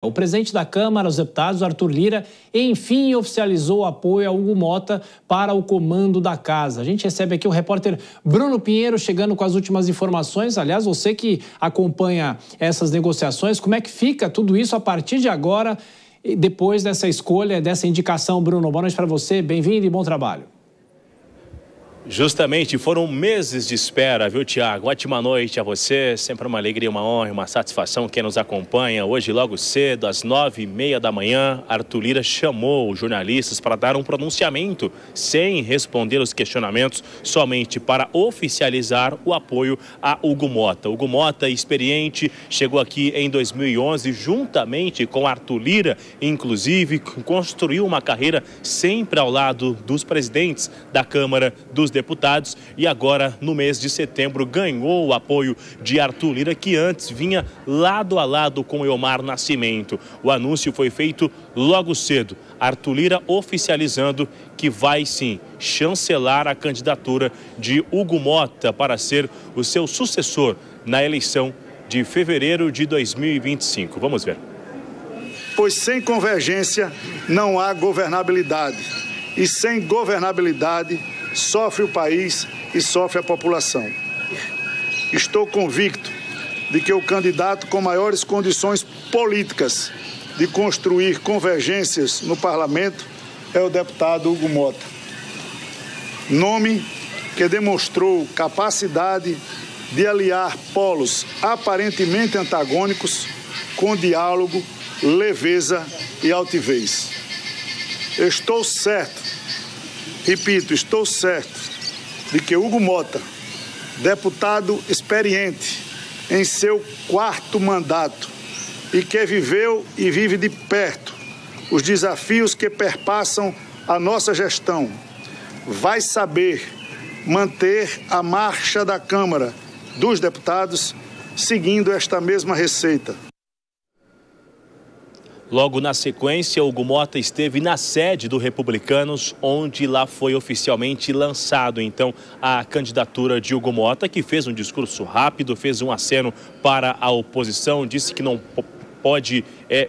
O presidente da Câmara dos Deputados, Arthur Lira, enfim oficializou o apoio a Hugo Motta para o comando da casa. A gente recebe aqui o repórter Bruno Pinheiro chegando com as últimas informações. Aliás, você que acompanha essas negociações, como é que fica tudo isso a partir de agora, depois dessa escolha, dessa indicação? Bruno, boa noite para você, bem-vindo e bom trabalho. Justamente, foram meses de espera, viu, Tiago? Ótima noite a você, sempre uma alegria, uma honra, uma satisfação quem nos acompanha. Hoje, logo cedo, às 9h30 da manhã, Arthur Lira chamou os jornalistas para dar um pronunciamento, sem responder os questionamentos, somente para oficializar o apoio a Hugo Motta. Hugo Motta, experiente, chegou aqui em 2011, juntamente com Arthur Lira, inclusive, construiu uma carreira sempre ao lado dos presidentes da Câmara dos Deputados e agora, no mês de setembro, ganhou o apoio de Arthur Lira, que antes vinha lado a lado com Elmar Nascimento. O anúncio foi feito logo cedo. Arthur Lira oficializando que vai sim chancelar a candidatura de Hugo Motta para ser o seu sucessor na eleição de fevereiro de 2025. Vamos ver. Pois sem convergência não há governabilidade. E sem governabilidade sofre o país e sofre a população. Estou convicto de que o candidato com maiores condições políticas de construir convergências no parlamento é o deputado Hugo Motta. Nome que demonstrou capacidade de aliar polos aparentemente antagônicos com diálogo, leveza e altivez. Estou certo, repito, estou certo de que Hugo Motta, deputado experiente em seu 4º mandato e que viveu e vive de perto os desafios que perpassam a nossa gestão, vai saber manter a marcha da Câmara dos Deputados seguindo esta mesma receita. Logo na sequência, Hugo Motta esteve na sede do Republicanos, onde lá foi oficialmente lançado, então, a candidatura de Hugo Motta, que fez um discurso rápido, fez um aceno para a oposição, disse que não pode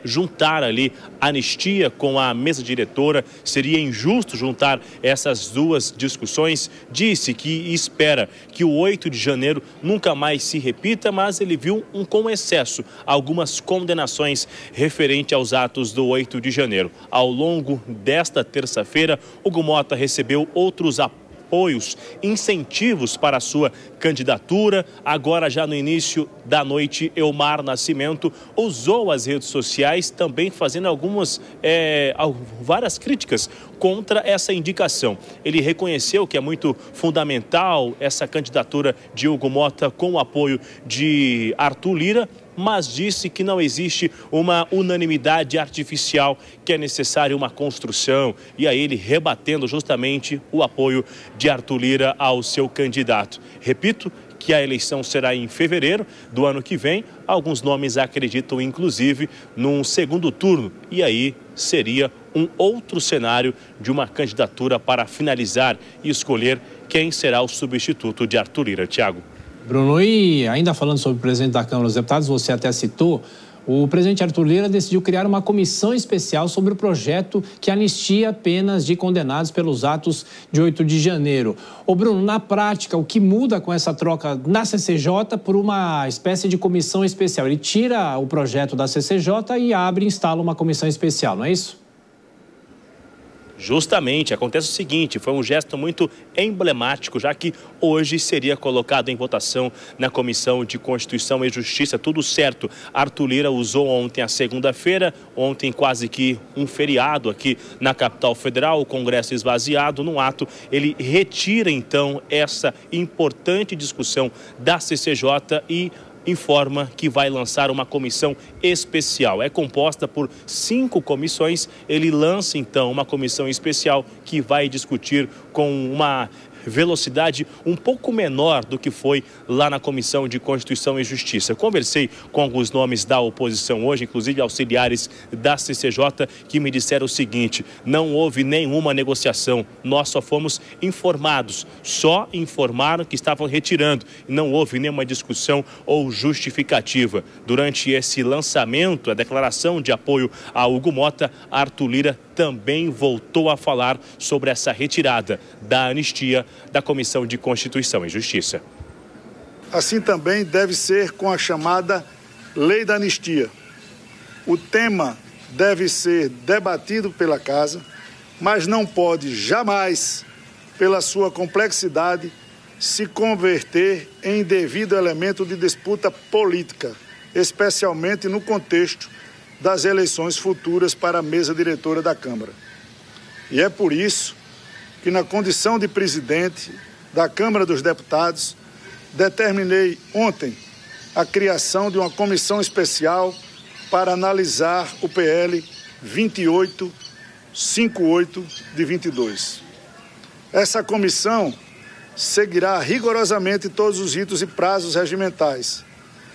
juntar ali anistia com a mesa diretora, seria injusto juntar essas duas discussões. Disse que espera que o 8 de janeiro nunca mais se repita, mas ele viu com excesso algumas condenações referente aos atos do 8 de janeiro. Ao longo desta terça-feira, Hugo Motta recebeu outros apoios, incentivos para a sua candidatura. Agora, já no início da noite, Elmar Nascimento usou as redes sociais, também fazendo várias críticas contra essa indicação. Ele reconheceu que é muito fundamental essa candidatura de Hugo Motta com o apoio de Arthur Lira, mas disse que não existe uma unanimidade artificial, que é necessária uma construção. E aí ele rebatendo justamente o apoio de Arthur Lira ao seu candidato. Repito que a eleição será em fevereiro do ano que vem. Alguns nomes acreditam, inclusive, num segundo turno. E aí seria um outro cenário de uma candidatura para finalizar e escolher quem será o substituto de Arthur Lira. Tiago. Bruno, e ainda falando sobre o presidente da Câmara dos Deputados, você até citou, o presidente Arthur Lira decidiu criar uma comissão especial sobre o projeto que anistia penas de condenados pelos atos de 8 de janeiro. Ô Bruno, na prática, o que muda com essa troca na CCJ por uma espécie de comissão especial? Ele tira o projeto da CCJ e instala uma comissão especial, não é isso? Justamente, acontece o seguinte, foi um gesto muito emblemático, já que hoje seria colocado em votação na Comissão de Constituição e Justiça, tudo certo. Arthur Lira usou ontem a segunda-feira, ontem quase que um feriado aqui na capital federal, o Congresso esvaziado. No ato, ele retira então essa importante discussão da CCJ e informa que vai lançar uma comissão especial. É composta por 5 comissões. Ele lança, então, uma comissão especial que vai discutir com uma velocidade um pouco menor do que foi lá na Comissão de Constituição e Justiça. Conversei com alguns nomes da oposição hoje, inclusive auxiliares da CCJ, que me disseram o seguinte: não houve nenhuma negociação, nós só fomos informados, só informaram que estavam retirando, não houve nenhuma discussão ou justificativa. Durante esse lançamento, a declaração de apoio a Hugo Motta, Arthur Lira também voltou a falar sobre essa retirada da anistia da Comissão de Constituição e Justiça. Assim também deve ser com a chamada Lei da Anistia. O tema deve ser debatido pela Casa, mas não pode jamais, pela sua complexidade, se converter em devido elemento de disputa política, especialmente no contexto das eleições futuras para a mesa diretora da Câmara. E é por isso que, na condição de presidente da Câmara dos Deputados, determinei ontem a criação de uma comissão especial para analisar o PL 2858 de 22. Essa comissão seguirá rigorosamente todos os ritos e prazos regimentais,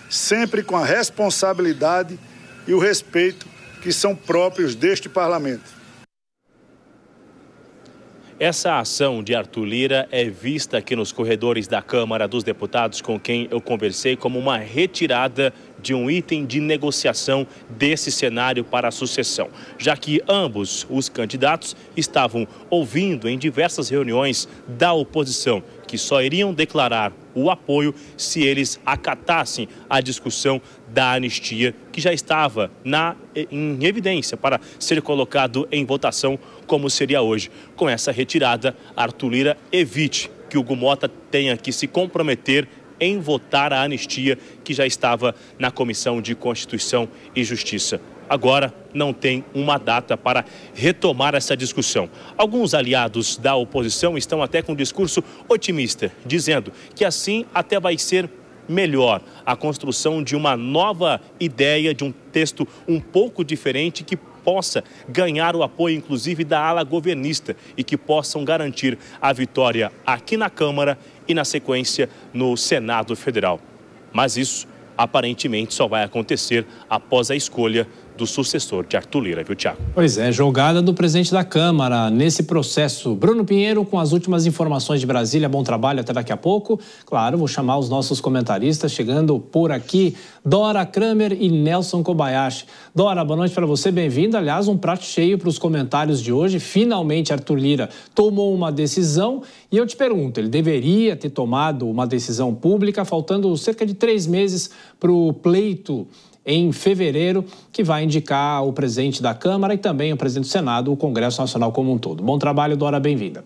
sempre com a responsabilidade e o respeito que são próprios deste parlamento. Essa ação de Arthur Lira é vista aqui nos corredores da Câmara dos Deputados, com quem eu conversei, como uma retirada de um item de negociação desse cenário para a sucessão, já que ambos os candidatos estavam ouvindo em diversas reuniões da oposição que só iriam declarar o apoio se eles acatassem a discussão da anistia, que já estava em evidência para ser colocado em votação, como seria hoje. Com essa retirada, Arthur Lira evite que Hugo Motta tenha que se comprometer em votar a anistia que já estava na Comissão de Constituição e Justiça. Agora não tem uma data para retomar essa discussão. Alguns aliados da oposição estão até com um discurso otimista, dizendo que assim até vai ser melhor a construção de uma nova ideia, de um texto um pouco diferente que possa ganhar o apoio, inclusive, da ala governista e que possam garantir a vitória aqui na Câmara e, na sequência, no Senado Federal. Mas isso, aparentemente, só vai acontecer após a escolha do sucessor de Arthur Lira, viu, Tiago? Pois é, jogada do presidente da Câmara nesse processo. Bruno Pinheiro com as últimas informações de Brasília. Bom trabalho, até daqui a pouco. Claro, vou chamar os nossos comentaristas chegando por aqui. Dora Kramer e Nelson Kobayashi. Dora, boa noite para você, bem-vinda. Aliás, um prato cheio para os comentários de hoje. Finalmente, Arthur Lira tomou uma decisão e eu te pergunto, ele deveria ter tomado uma decisão pública, faltando cerca de 3 meses para o pleito em fevereiro, que vai indicar o presidente da Câmara e também o presidente do Senado, o Congresso Nacional como um todo. Bom trabalho, Dora, bem-vinda.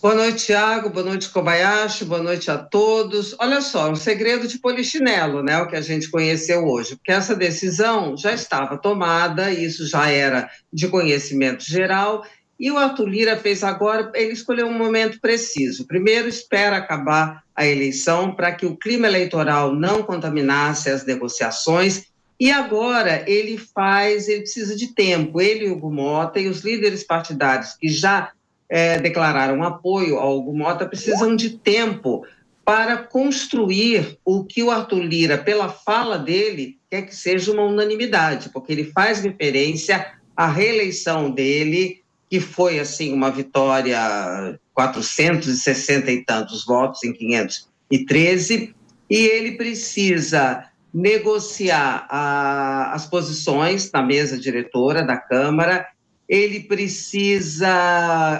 Boa noite, Tiago, boa noite, Kobayashi, boa noite a todos. Olha só, um segredo de polichinelo, né, o que a gente conheceu hoje, porque essa decisão já estava tomada, isso já era de conhecimento geral, e o Arthur Lira fez agora, ele escolheu um momento preciso. Primeiro, espera acabar a eleição para que o clima eleitoral não contaminasse as negociações. E agora ele precisa de tempo. Ele e o Hugo Motta e os líderes partidários que já declararam apoio ao Hugo Motta precisam de tempo para construir o que o Arthur Lira, pela fala dele, quer que seja uma unanimidade, porque ele faz referência à reeleição dele, que foi, assim, uma vitória, 460 e tantos votos em 513, e ele precisa negociar as posições na mesa diretora da Câmara, ele precisa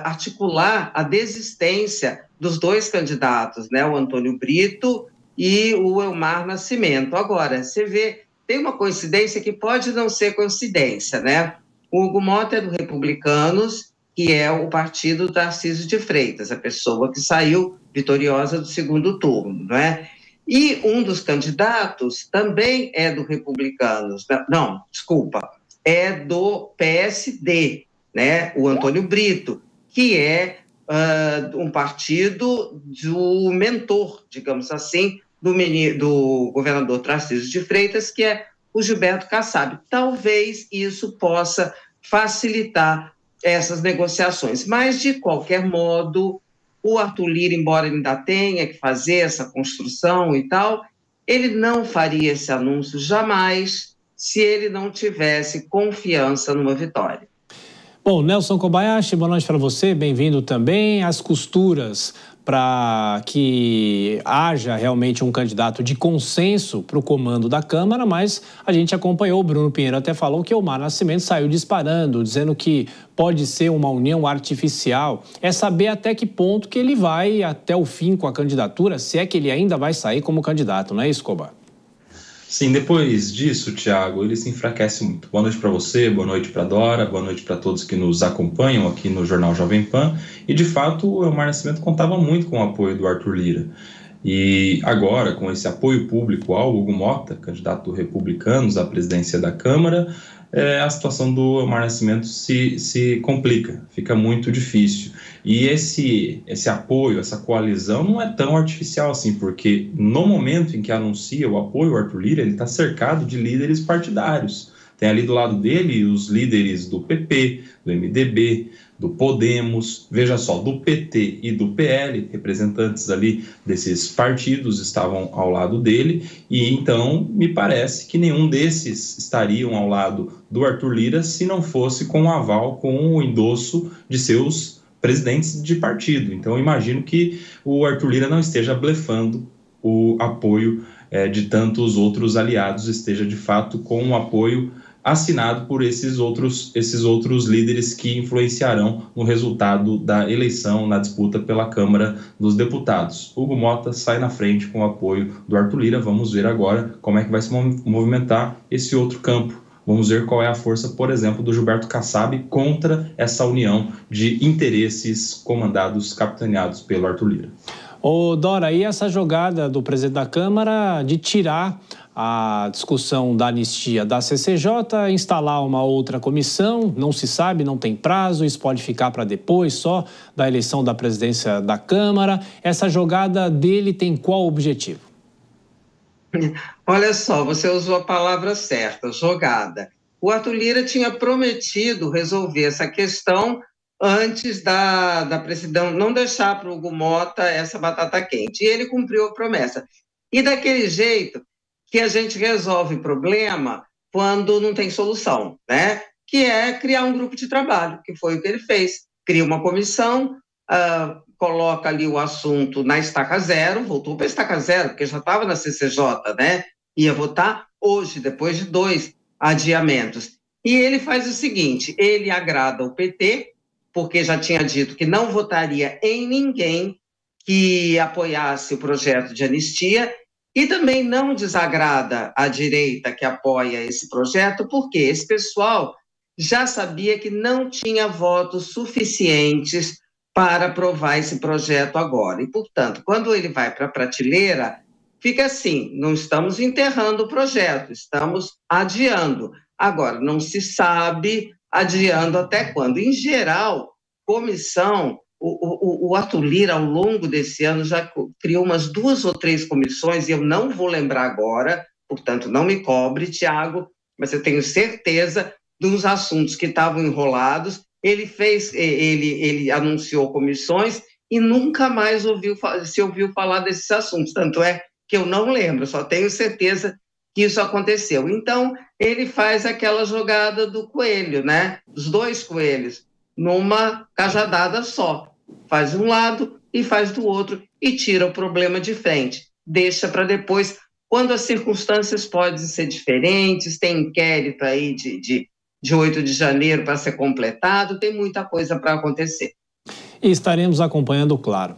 articular a desistência dos 2 candidatos, né, o Antônio Brito e o Elmar Nascimento. Agora, você vê, tem uma coincidência que pode não ser coincidência, né? O Hugo Motta é do Republicanos, que é o partido do Tarcísio de Freitas, a pessoa que saiu vitoriosa do segundo turno, não é? E um dos candidatos também é do Republicanos, não, desculpa, é do PSD, né? O Antônio Brito, que é um partido do mentor, digamos assim, do governador Tarcísio de Freitas, que é o Gilberto Kassab. Talvez isso possa facilitar essas negociações. Mas, de qualquer modo, o Arthur Lira, embora ele ainda tenha que fazer essa construção e tal, ele não faria esse anúncio jamais se ele não tivesse confiança numa vitória. Bom, Nelson Kobayashi, boa noite para você, bem-vindo também. As costuras para que haja realmente um candidato de consenso para o comando da Câmara, mas a gente acompanhou, o Bruno Pinheiro até falou que o Omar Nascimento saiu disparando, dizendo que pode ser uma união artificial. É saber até que ponto que ele vai até o fim com a candidatura, se é que ele ainda vai sair como candidato, não é isso, Koba? Sim, depois disso, Thiago, ele se enfraquece muito. Boa noite para você, boa noite para Dora, boa noite para todos que nos acompanham aqui no Jornal Jovem Pan. E, de fato, o Omar Nascimento contava muito com o apoio do Arthur Lira. E agora, com esse apoio público ao Hugo Mota, candidato do Republicanos à presidência da Câmara, a situação do Omar Nascimento se complica, fica muito difícil. E esse apoio, essa coalizão não é tão artificial assim, porque no momento em que anuncia o apoio ao Arthur Lira, ele está cercado de líderes partidários. Tem ali do lado dele os líderes do PP, do MDB, do Podemos, veja só, do PT e do PL, representantes ali desses partidos estavam ao lado dele, e então me parece que nenhum desses estariam ao lado do Arthur Lira se não fosse com o aval, com o endosso de seus presidentes de partido. Então imagino que o Arthur Lira não esteja blefando o apoio de tantos outros aliados, esteja de fato com um apoio assinado por esses outros líderes que influenciarão no resultado da eleição, na disputa pela Câmara dos Deputados. Hugo Mota sai na frente com o apoio do Arthur Lira. Vamos ver agora como é que vai se movimentar esse outro campo. Vamos ver qual é a força, por exemplo, do Gilberto Kassab contra essa união de interesses capitaneados pelo Arthur Lira. Ô, Dora, e essa jogada do presidente da Câmara de tirar a discussão da anistia da CCJ, instalar uma outra comissão, não se sabe, não tem prazo, isso pode ficar para depois só da eleição da presidência da Câmara. Essa jogada dele tem qual objetivo? Olha só, você usou a palavra certa, jogada. O Arthur Lira tinha prometido resolver essa questão antes da presidência, não deixar para o Hugo Mota essa batata quente. E ele cumpriu a promessa. E daquele jeito que a gente resolve problema quando não tem solução, né? Que é criar um grupo de trabalho, que foi o que ele fez. Cria uma comissão, coloca ali o assunto na estaca zero, voltou para a estaca zero, porque já estava na CCJ, né? Ia votar hoje, depois de 2 adiamentos. E ele faz o seguinte, ele agrada o PT, porque já tinha dito que não votaria em ninguém que apoiasse o projeto de anistia, e também não desagrada a direita que apoia esse projeto, porque esse pessoal já sabia que não tinha votos suficientes para aprovar esse projeto agora. E, portanto, quando ele vai para a prateleira, fica assim, não estamos enterrando o projeto, estamos adiando. Agora, não se sabe adiando até quando. Em geral, comissão... O Arthur Lira, ao longo desse ano, já criou umas 2 ou 3 comissões, e eu não vou lembrar agora, portanto, não me cobre, Thiago, mas eu tenho certeza dos assuntos que estavam enrolados. Ele anunciou comissões e nunca mais se ouviu falar desses assuntos. Tanto é que eu não lembro, só tenho certeza que isso aconteceu. Então, ele faz aquela jogada do coelho, né? Os 2 coelhos, numa cajadada só. Faz um lado e faz do outro e tira o problema de frente. Deixa para depois, quando as circunstâncias podem ser diferentes, tem inquérito aí de 8 de janeiro para ser completado, tem muita coisa para acontecer. E estaremos acompanhando, claro.